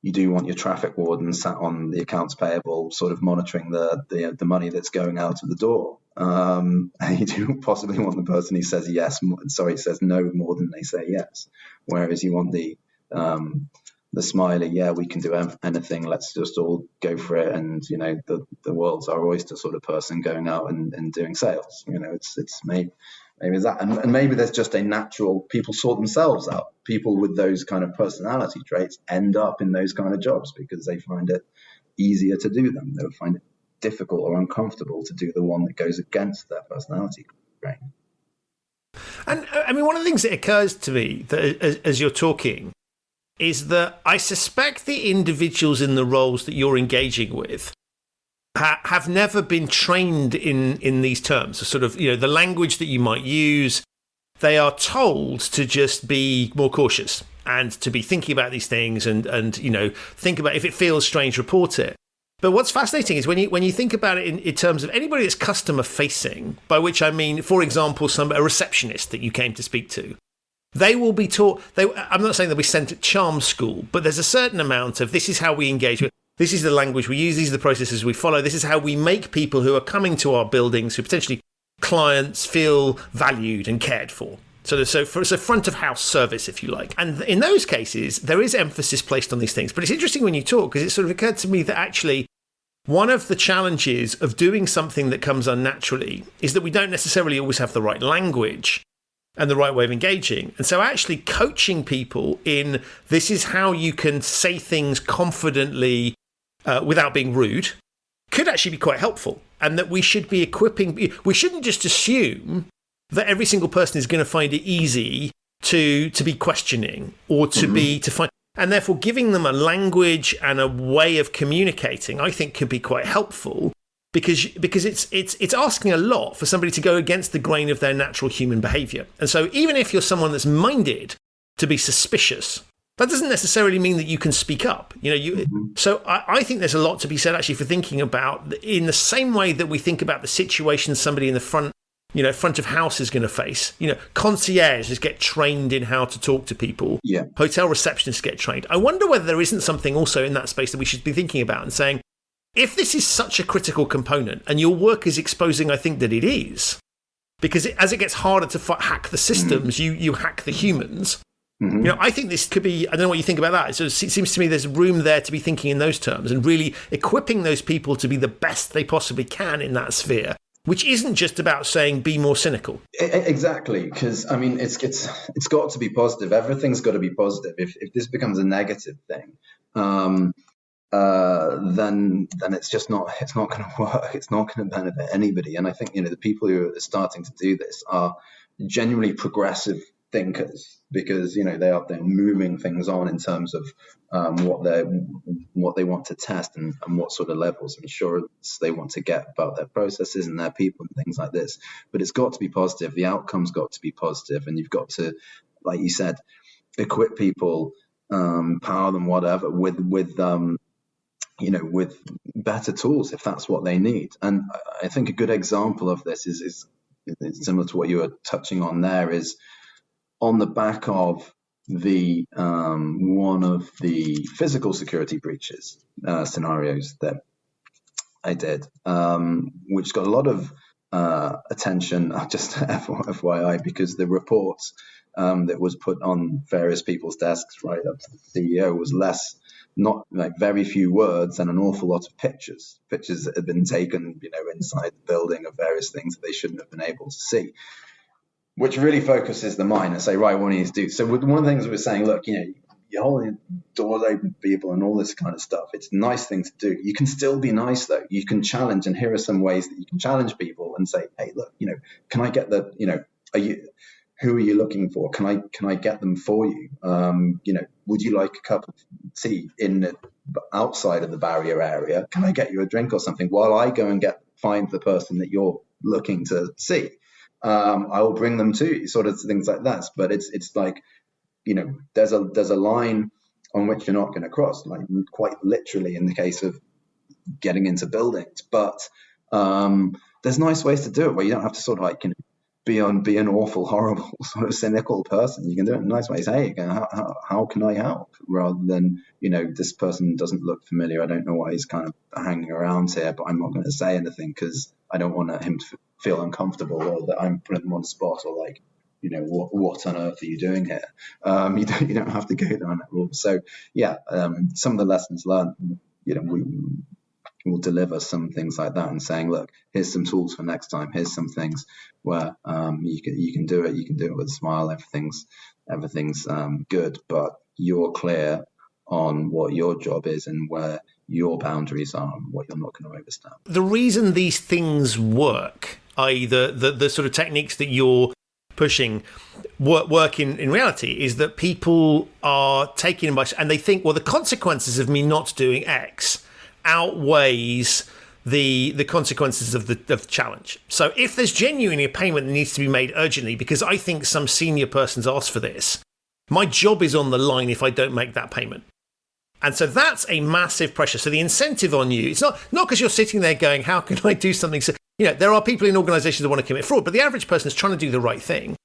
you do want your traffic warden sat on the accounts payable, sort of monitoring the money that's going out of the door. And you do possibly want the person who says says no more than they say yes. Whereas you want the smiley, yeah, we can do anything, let's just all go for it, and the world's our oyster sort of person going out and doing sales. It's maybe that, and maybe there's just a natural, people sort themselves out. People with those kind of personality traits end up in those kind of jobs because they find it easier to do them. They find it difficult or uncomfortable to do the one that goes against their personality trait. And I mean, one of the things that occurs to me that as you're talking is that I suspect the individuals in the roles that you're engaging with have never been trained in these terms. So sort of, the language that you might use, they are told to just be more cautious and to be thinking about these things and think about, if it feels strange, report it. But what's fascinating is when you think about it in terms of anybody that's customer facing, by which I mean, for example, a receptionist that you came to speak to. they will be taught. I'm not saying they'll be sent at charm school, but there's a certain amount of this is how we engage with. This is the language we use. These are the processes we follow. This is how we make people who are coming to our buildings, who are potentially clients, feel valued and cared for. So it's a front of house service, if you like. And in those cases, there is emphasis placed on these things. But it's interesting when you talk, because it sort of occurred to me that actually one of the challenges of doing something that comes unnaturally is that we don't necessarily always have the right language and the right way of engaging. And so actually coaching people in this is how you can say things confidently without being rude could actually be quite helpful. And that we should be equipping, we shouldn't just assume that every single person is going to find it easy to be questioning or to find, and therefore giving them a language and a way of communicating, I think could be quite helpful. Because it's asking a lot for somebody to go against the grain of their natural human behaviour. And so even if you're someone that's minded to be suspicious, that doesn't necessarily mean that you can speak up. So I think there's a lot to be said actually for thinking about in the same way that we think about the situation somebody in the front of house is going to face. Concierges get trained in how to talk to people. Yeah. Hotel receptionists get trained. I wonder whether there isn't something also in that space that we should be thinking about and saying, if this is such a critical component, and your work is exposing, I think, that it is, because as it gets harder to hack the systems, you hack the humans. I think this could be, I don't know what you think about that. So it seems to me there's room there to be thinking in those terms and really equipping those people to be the best they possibly can in that sphere, which isn't just about saying be more cynical. Exactly, because I mean, it's got to be positive. Everything's got to be positive. If this becomes a negative thing, then it's just not going to work. It's not going to benefit anybody. And I think the people who are starting to do this are genuinely progressive thinkers, because they're moving things on in terms of what they want to test and what sort of levels of insurance they want to get about their processes and their people and things like this. But it's got to be positive. The outcome's got to be positive, and you've got to, like you said, equip people, power them, whatever, with better tools if that's what they need. And I think a good example of this is similar to what you were touching on there, is on the back of the one of the physical security breaches scenarios that I did, which got a lot of attention, just FYI, because the reports that was put on various people's desks right up to the CEO was not like very few words and an awful lot of pictures that had been taken, inside the building of various things that they shouldn't have been able to see, which really focuses the mind and say, right, what do you need to do? So one of the things we were saying, look, you're holding doors open to people and all this kind of stuff. It's a nice thing to do. You can still be nice though. You can challenge, and here are some ways that you can challenge people and say, hey, look, can I get who are you looking for? Can I get them for you? Would you like a cup of tea outside of the barrier area? Can I get you a drink or something while I go and find the person that you're looking to see? I will bring them to you, sort of things like that. But it's like, there's a line on which you're not going to cross, like quite literally in the case of getting into buildings. But there's nice ways to do it where you don't have to sort of be an awful, horrible, sort of cynical person. You can do it in nice ways. Hey, how can I help? Rather than, this person doesn't look familiar. I don't know why he's kind of hanging around here, but I'm not going to say anything because I don't want him to feel uncomfortable, or that I'm putting him on the spot, or like, what on earth are you doing here? You don't have to go down that route. So yeah, some of the lessons learned, we'll deliver some things like that and saying, look, here's some tools for next time. Here's some things where you can do it. You can do it with a smile. Everything's good, but you're clear on what your job is and where your boundaries are and what you're not going to overstep. The reason these things work, i.e. the sort of techniques that you're pushing work in reality, is that people are taken by, and they think, well, the consequences of me not doing X outweighs the consequences of the challenge. So if there's genuinely a payment that needs to be made urgently because I think some senior person's asked for this, my job is on the line if I don't make that payment. And so that's a massive pressure. So the incentive on you, it's not because you're sitting there going, how can I do something? So there are people in organizations that want to commit fraud, but the average person is trying to do the right thing.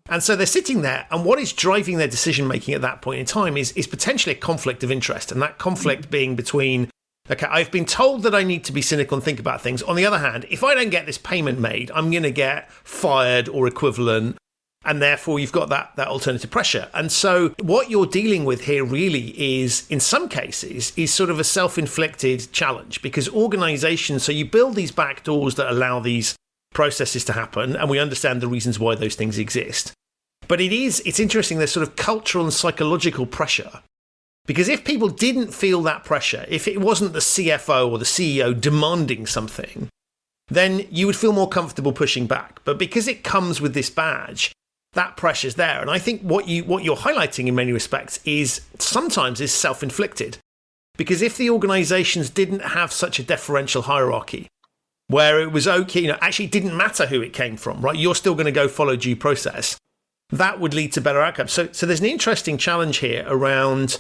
And so they're sitting there, and what is driving their decision making at that point in time is potentially a conflict of interest. And that conflict being between, okay, I've been told that I need to be cynical and think about things. On the other hand, if I don't get this payment made, I'm going to get fired or equivalent. And therefore, you've got that alternative pressure. And so what you're dealing with here really is, in some cases, is sort of a self-inflicted challenge, because organizations, so you build these back doors that allow these processes to happen, and we understand the reasons why those things exist. But it's interesting, there's sort of cultural and psychological pressure. Because if people didn't feel that pressure, if it wasn't the CFO or the CEO demanding something, then you would feel more comfortable pushing back. But because it comes with this badge, that pressure's there. And I think what you're highlighting in many respects is sometimes is self-inflicted. Because if the organizations didn't have such a deferential hierarchy, where it was okay, actually it didn't matter who it came from, right? You're still going to go follow due process. That would lead to better outcomes. So there's an interesting challenge here around,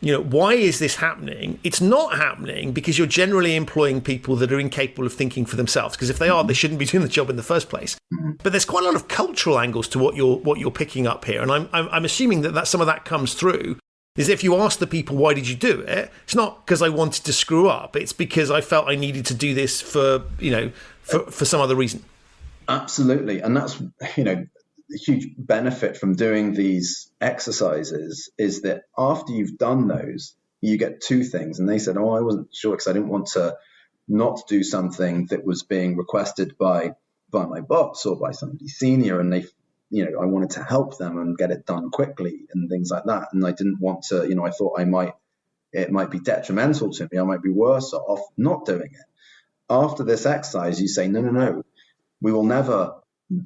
why is this happening? It's not happening because you're generally employing people that are incapable of thinking for themselves. Because if they are, they shouldn't be doing the job in the first place. But there's quite a lot of cultural angles to what you're picking up here, and I'm assuming that some of that comes through. Is if you ask the people, why did you do it? It's not because I wanted to screw up. It's because I felt I needed to do this for some other reason. Absolutely, and that's the huge benefit from doing these exercises is that after you've done those, you get two things. And they said, I wasn't sure because I didn't want to not do something that was being requested by my boss or by somebody senior, and I wanted to help them and get it done quickly and things like that. And I didn't want to, I thought it might be detrimental to me. I might be worse off not doing it. After this exercise, you say, no, we will never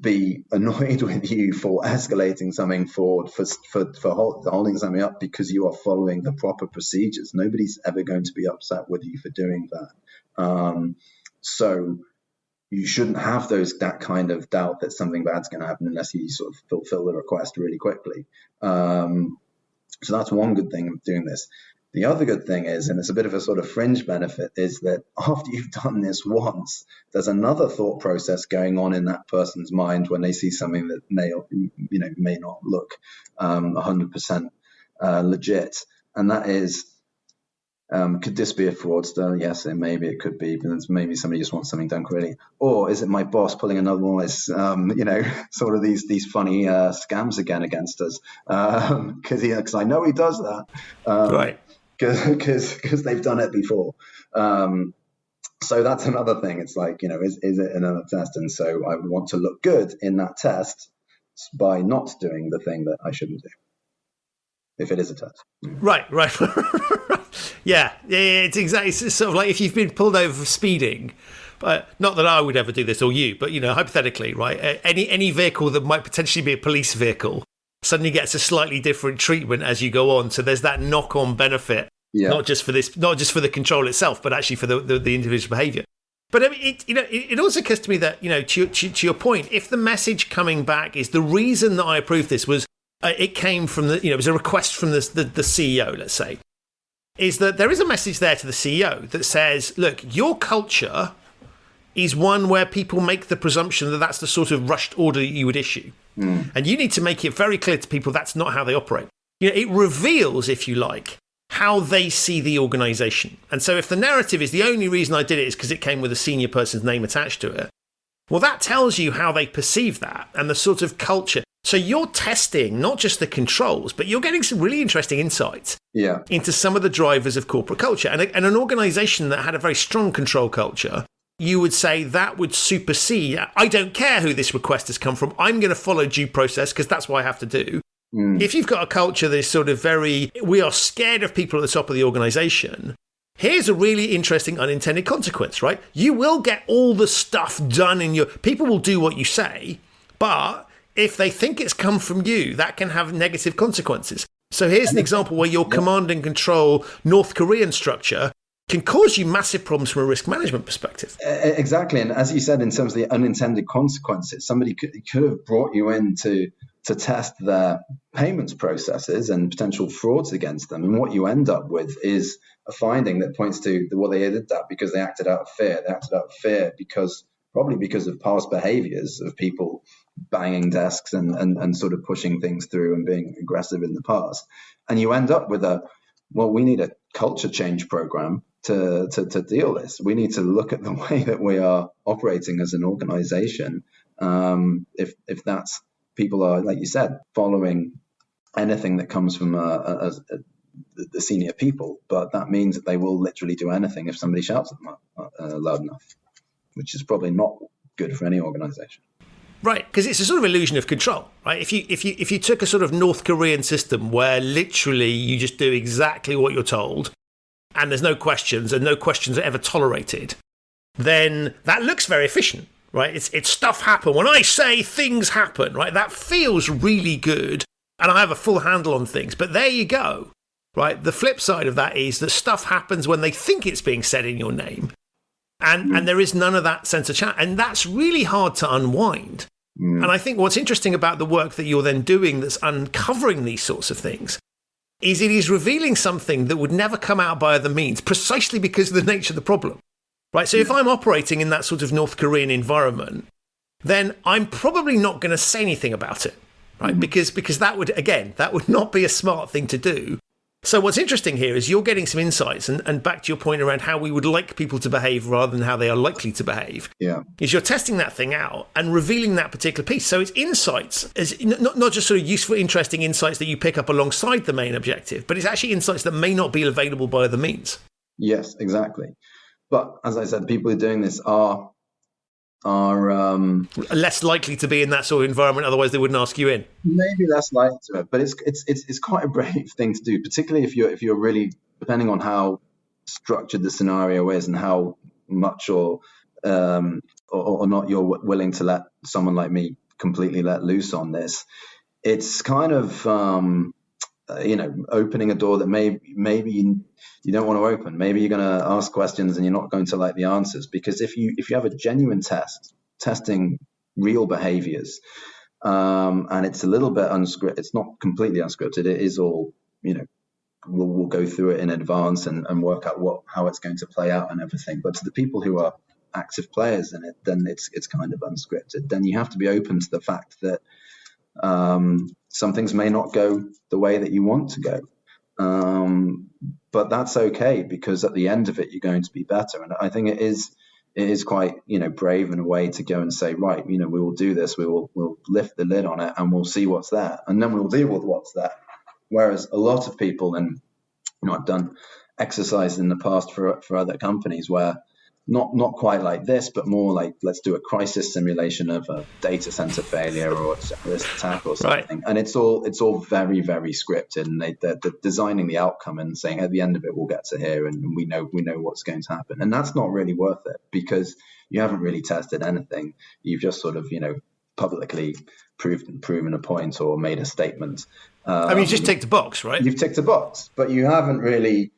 be annoyed with you for escalating something for holding something up because you are following the proper procedures. Nobody's ever going to be upset with you for doing that. So you shouldn't have that kind of doubt that something bad's going to happen unless you sort of fulfill the request really quickly. So that's one good thing of doing this. The other good thing is, and it's a bit of a sort of fringe benefit, is that after you've done this once, there's another thought process going on in that person's mind when they see something that may not look 100% legit, and that is, could this be a fraudster? Yes, it could be, but maybe somebody just wants something done quickly. Or is it my boss pulling another one of these, sort of these funny scams again against us? Because I know he does that. Right. Because they've done it before. So that's another thing. It's like, is it another test? And so I would want to look good in that test by not doing the thing that I shouldn't do, if it is a test. Right. Yeah, it's exactly, it's sort of like if you've been pulled over for speeding, but not that I would ever do this or you, but hypothetically, right? Any vehicle that might potentially be a police vehicle suddenly gets a slightly different treatment as you go on. So there's that knock-on benefit, not just for the control itself, but actually for the individual behaviour. But I mean, it also occurs to me that to your point, if the message coming back is the reason that I approved this was it came from it was a request from the CEO, let's say, is that there is a message there to the CEO that says, look, your culture is one where people make the presumption that that's the sort of rushed order that you would issue. And you need to make it very clear to people that's not how they operate. It reveals, if you like, how they see the organization. And so if the narrative is the only reason I did it is because it came with a senior person's name attached to it, well, that tells you how they perceive that and the sort of culture. So you're testing not just the controls, but you're getting some really interesting insights into some of the drivers of corporate culture. And an organization that had a very strong control culture, you would say that would supersede, I don't care who this request has come from, I'm going to follow due process because that's what I have to do. If you've got a culture that is sort of we are scared of people at the top of the organization, here's a really interesting unintended consequence, right? You will get all the stuff done people will do what you say, but if they think it's come from you, that can have negative consequences. So here's an example where your command and control North Korean structure can cause you massive problems from a risk management perspective. Exactly. And as you said, in terms of the unintended consequences, somebody could have brought you in to test their payments processes and potential frauds against them. And what you end up with is a finding that points to, well, they did that because they acted out of fear. They acted out of fear because probably because of past behaviors of people banging desks and sort of pushing things through and being aggressive in the past. And you end up with we need a culture change program to deal with this. We need to look at the way that we are operating as an organization. If that's people are, like you said, following anything that comes from the senior people, but that means that they will literally do anything if somebody shouts at them loud enough, which is probably not good for any organization. Right, because it's a sort of illusion of control, right? If you took a sort of North Korean system where literally you just do exactly what you're told, and there's no questions, and no questions are ever tolerated, then that looks very efficient, right? It's stuff happen. When I say things happen, right? That feels really good, and I have a full handle on things. But there you go, right? The flip side of that is that stuff happens when they think it's being said in your name, and there is none of that sense of chat, and that's really hard to unwind. And I think what's interesting about the work that you're then doing that's uncovering these sorts of things is it is revealing something that would never come out by other means, precisely because of the nature of the problem, right? So if I'm operating in that sort of North Korean environment, then I'm probably not going to say anything about it, right? Because that would not be a smart thing to do. So what's interesting here is you're getting some insights, and back to your point around how we would like people to behave rather than how they are likely to behave. Yeah, is you're testing that thing out and revealing that particular piece. So it's insights, as not just sort of useful, interesting insights that you pick up alongside the main objective, but it's actually insights that may not be available by other means. Yes, exactly. But as I said, people who are doing this are less likely to be in that sort of environment, otherwise they wouldn't ask you in. Maybe less likely to it, but it's quite a brave thing to do, particularly if you're really, depending on how structured the scenario is and how much or not you're willing to let someone like me completely let loose on this. It's kind of opening a door that maybe you don't want to open. Maybe you're going to ask questions and you're not going to like the answers, because if you have a genuine testing real behaviors, and it's a little bit unscripted, it's not completely unscripted. It is all, we'll go through it in advance and work out how it's going to play out and everything. But to the people who are active players in it, then it's kind of unscripted. Then you have to be open to the fact that some things may not go the way that you want to go. But that's okay, because at the end of it, you're going to be better. And I think it is quite, brave in a way to go and say, right, we will do this. We'll lift the lid on it and we'll see what's there. And then we'll deal with what's there. Whereas a lot of people, and, I've done exercises in the past for other companies where not quite like this, but more like, let's do a crisis simulation of a data center failure or a terrorist attack or something. Right. And it's all very, very scripted, and they're designing the outcome and saying at the end of it, we'll get to here and we know what's going to happen. And that's not really worth it, because you haven't really tested anything. You've just sort of, publicly proven a point or made a statement. You just ticked a box, right? You've ticked a box, but you haven't really,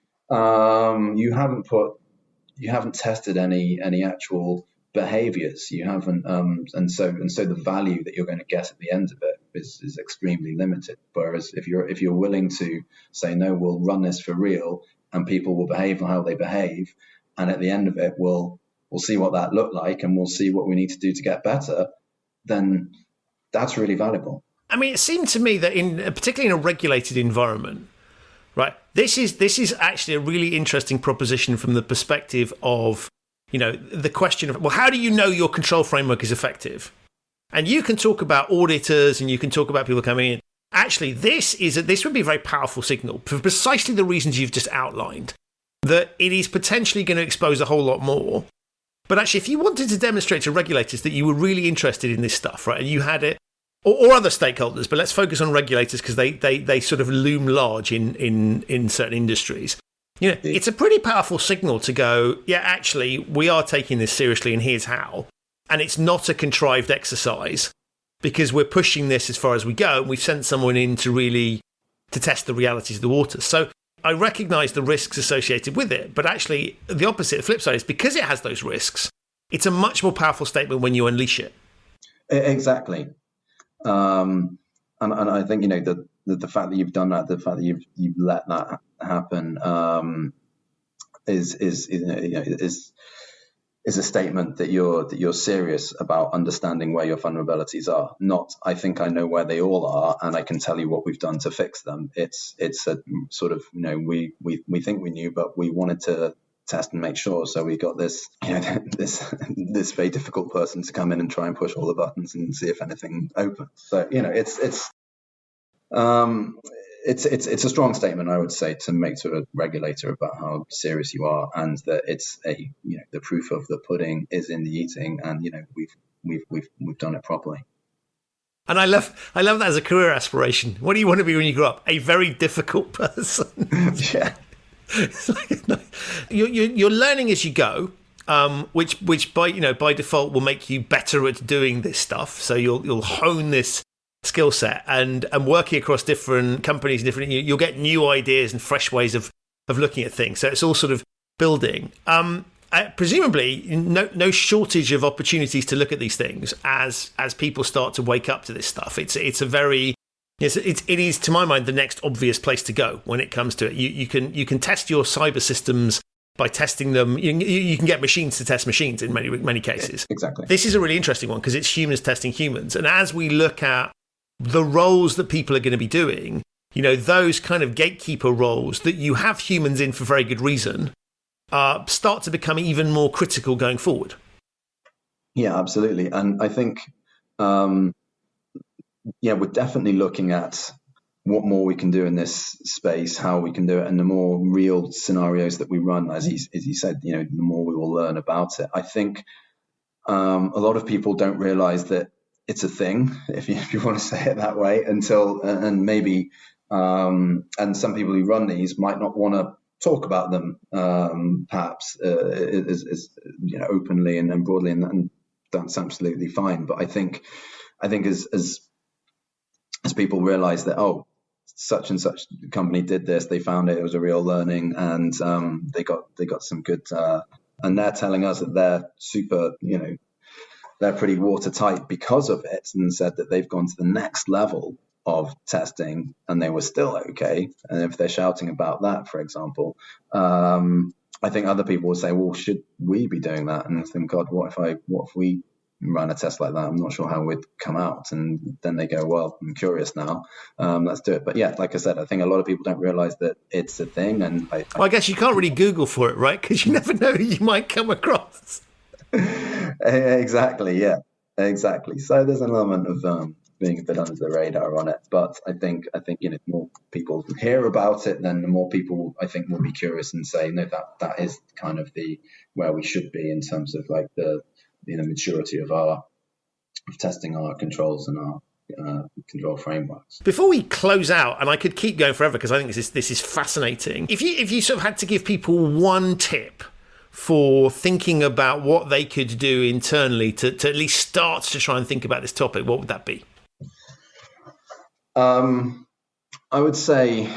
you haven't tested any actual behaviors. You haven't, and so the value that you're going to get at the end of it is extremely limited. Whereas if you're willing to say, no, we'll run this for real, and people will behave how they behave, and at the end of it, we'll see what that looked like, and we'll see what we need to do to get better, then that's really valuable. I mean, it seemed to me that particularly in a regulated environment, right, this is actually a really interesting proposition from the perspective of, the question of, well, how do you know your control framework is effective? And you can talk about auditors and you can talk about people coming in. Actually, this would be a very powerful signal for precisely the reasons you've just outlined, that it is potentially going to expose a whole lot more. But actually, if you wanted to demonstrate to regulators that you were really interested in this stuff, right, and you had it, or other stakeholders, but let's focus on regulators because they sort of loom large in certain industries. It's a pretty powerful signal to go, yeah, actually, we are taking this seriously, and here's how. And it's not a contrived exercise, because we're pushing this as far as we go, and we've sent someone in to test the realities of the water. So I recognise the risks associated with it, but actually the opposite, the flip side, is because it has those risks, it's a much more powerful statement when you unleash it. Exactly. And I think, the fact that you've done that, the fact that you've let that happen, is is a statement that you're serious about understanding where your vulnerabilities are. Not, I think I know where they all are and I can tell you what we've done to fix them. It's a sort of, we think we knew, but we wanted to test and make sure. So we got this, this very difficult person to come in and try and push all the buttons and see if anything opens. So it's a strong statement, I would say, to make to a regulator about how serious you are, and that it's the proof of the pudding is in the eating, and we've done it properly. And I love that as a career aspiration. What do you want to be when you grow up? A very difficult person. Yeah. It's like, you're learning as you go, which by default will make you better at doing this stuff. So you'll hone this skill set, and working across different companies, you'll get new ideas and fresh ways of looking at things. So it's all sort of building. Presumably, no shortage of opportunities to look at these things as people start to wake up to this stuff. It is, to my mind, the next obvious place to go when it comes to it. You can test your cyber systems by testing them. You can get machines to test machines in many cases. Exactly. This is a really interesting one because it's humans testing humans. And as we look at the roles that people are going to be doing, those kind of gatekeeper roles that you have humans in for very good reason, start to become even more critical going forward. Yeah, absolutely. And I think, we're definitely looking at what more we can do in this space, how we can do it, and the more real scenarios that we run, as you said, the more we will learn about it. I think a lot of people don't realize that it's a thing, if you want to say it that way, until and maybe and some people who run these might not want to talk about them, perhaps as openly and broadly, and that's absolutely fine. But I think as people realize that, such and such company did this, they found it was a real learning, and they got some good, and they're telling us that they're super, they're pretty watertight because of it, and said that they've gone to the next level of testing and they were still okay. And if they're shouting about that, for example, I think other people will say, well, should we be doing that? And I think, God, what if we ran a test like that? I'm not sure how we'd come out. And then they go, well, I'm curious now. Let's do it. But yeah, like I said, I think a lot of people don't realize that it's a thing. And I guess you can't really Google for it, right? Because you never know who you might come across. Exactly. Yeah, exactly. So there's an element of being a bit under the radar on it, but I think the more people hear about it, then the more people I think will be curious and say, no, that is kind of where we should be in terms of like the maturity of testing our controls and our control frameworks. Before we close out, and I could keep going forever because I think this is fascinating. If you sort of had to give people one tip for thinking about what they could do internally to at least start to try and think about this topic, what would that be? I would say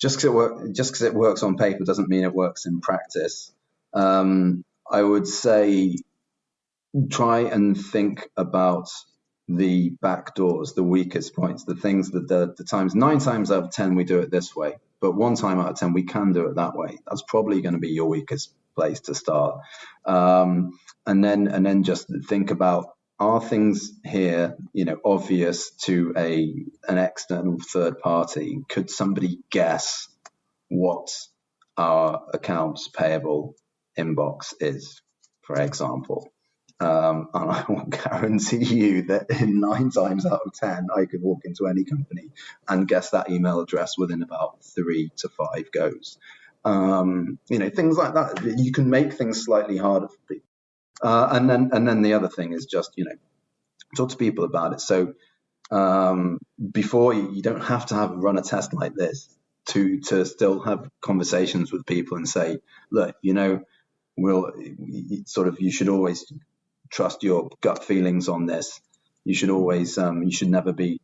just because it works on paper doesn't mean it works in practice. I would say try and think about the back doors, the weakest points, the things that the times 9 times out of 10 we do it this way, but 1 time out of 10 we can do it that way. That's probably going to be your weakest place to start. And then just think about, are things here, obvious to an external third party? Could somebody guess what our accounts payable inbox is, for example? And I will guarantee you that in 9 times out of 10, I could walk into any company and guess that email address within about 3 to 5 goes. Things like that. You can make things slightly harder for people. And then the other thing is just, talk to people about it. So before you don't have to run a test like this to still have conversations with people and say, look, you should always trust your gut feelings on this. You should always, you should never be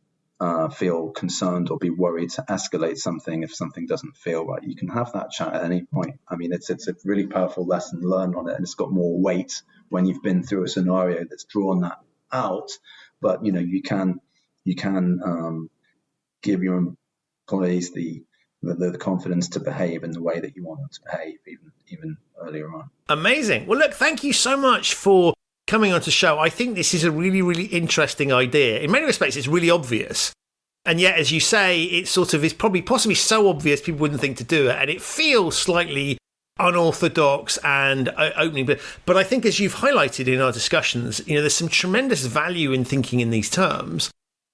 feel concerned or be worried to escalate something if something doesn't feel right. You can have that chat at any point. I mean, it's a really powerful lesson learned on it, and it's got more weight when you've been through a scenario that's drawn that out. But you can give your employees the confidence to behave in the way that you want them to behave, even earlier on. Amazing. Well, look, thank you so much for coming on to the show. I think this is a really, really interesting idea. In many respects, it's really obvious. And yet, as you say, it sort of is probably possibly so obvious people wouldn't think to do it. And it feels slightly unorthodox and opening. But I think, as you've highlighted in our discussions, there's some tremendous value in thinking in these terms.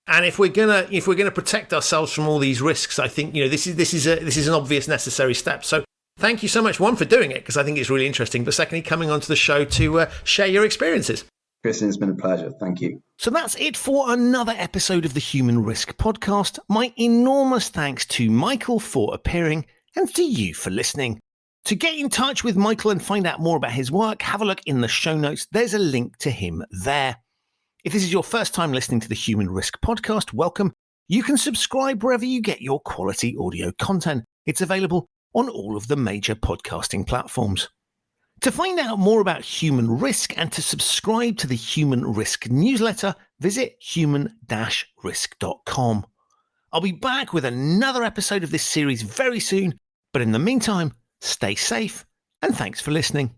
And if we're gonna protect ourselves from all these risks, I think this is an obvious, necessary step. So thank you so much, one, for doing it, because I think it's really interesting. But secondly, coming onto the show to share your experiences. Christian, it's been a pleasure. Thank you. So that's it for another episode of the Human Risk Podcast. My enormous thanks to Michael for appearing and to you for listening. To get in touch with Michael and find out more about his work, have a look in the show notes. There's a link to him there. If this is your first time listening to the Human Risk Podcast, welcome. You can subscribe wherever you get your quality audio content. It's available on all of the major podcasting platforms. To find out more about human risk and to subscribe to the Human Risk newsletter, visit human-risk.com. I'll be back with another episode of this series very soon, but in the meantime, stay safe and thanks for listening.